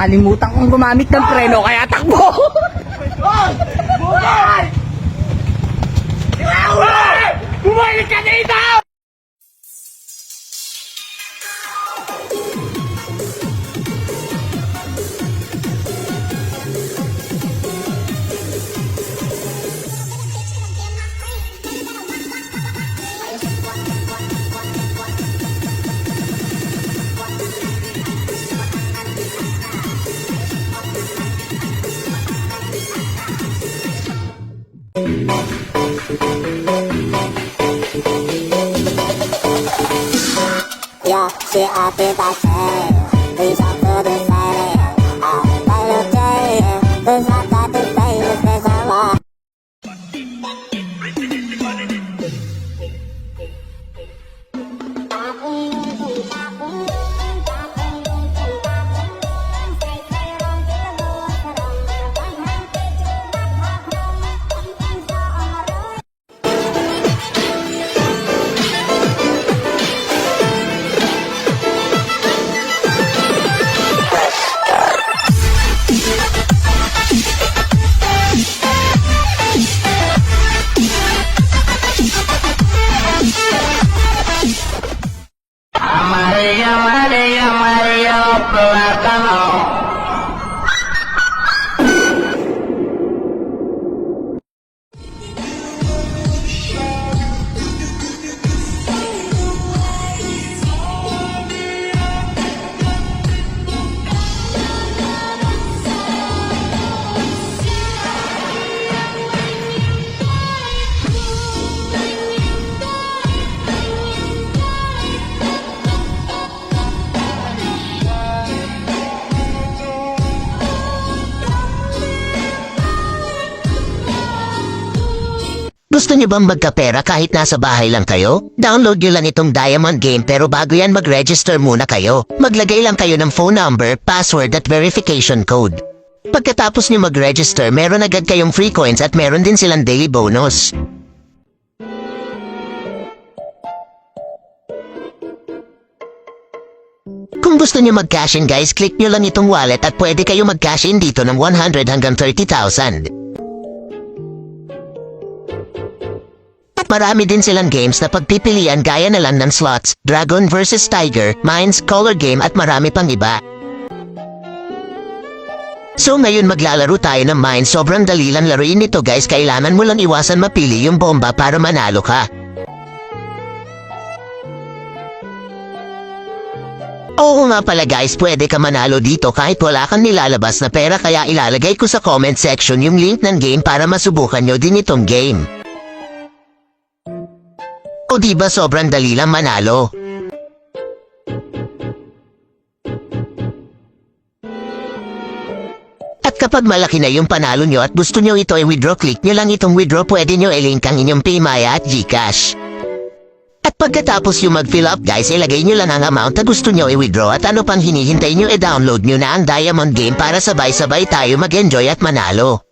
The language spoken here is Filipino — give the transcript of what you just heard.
Nakalimutan kong gumamit ng preno kaya takbo. Bumalik! Bumalik ka dito! Yeah, she happy that day. Please up to the city. Little J. There's not that the famous, there's a lot. Maria, plátano. Gusto niyo bang magkapera kahit nasa bahay lang kayo? Download niyo lang itong Diamond Game pero bago yan mag-register muna kayo. Maglagay lang kayo ng phone number, password at verification code. Pagkatapos niyo mag-register, meron agad kayong free coins at meron din silang daily bonus. Kung gusto niyo mag-cash in guys, click niyo lang itong wallet at pwede kayo mag-cash in dito ng 100 hanggang 30,000. Marami din silang games na pagpipilian gaya na lang ng slots, Dragon vs Tiger, Mines, Color Game at marami pang iba. So ngayon maglalaro tayo ng Mines, sobrang dali lang laruin nito guys, kailangan mo lang iwasan mapili yung bomba para manalo ka. Oo nga pala guys, pwede ka manalo dito kahit wala kang nilalabas na pera, kaya ilalagay ko sa comment section yung link ng game para masubukan nyo din itong game. O diba sobrang dali lang manalo? At kapag malaki na yung panalo nyo at gusto nyo ito i-withdraw, click nyo lang itong withdraw, pwede nyo i-link ang inyong Paymaya at Gcash. At pagkatapos yung mag-fill up guys, ilagay nyo lang ang amount na gusto nyo i-withdraw at ano pang hinihintay nyo, i-download nyo na ang Diamond Game para sabay-sabay tayo mag-enjoy at manalo.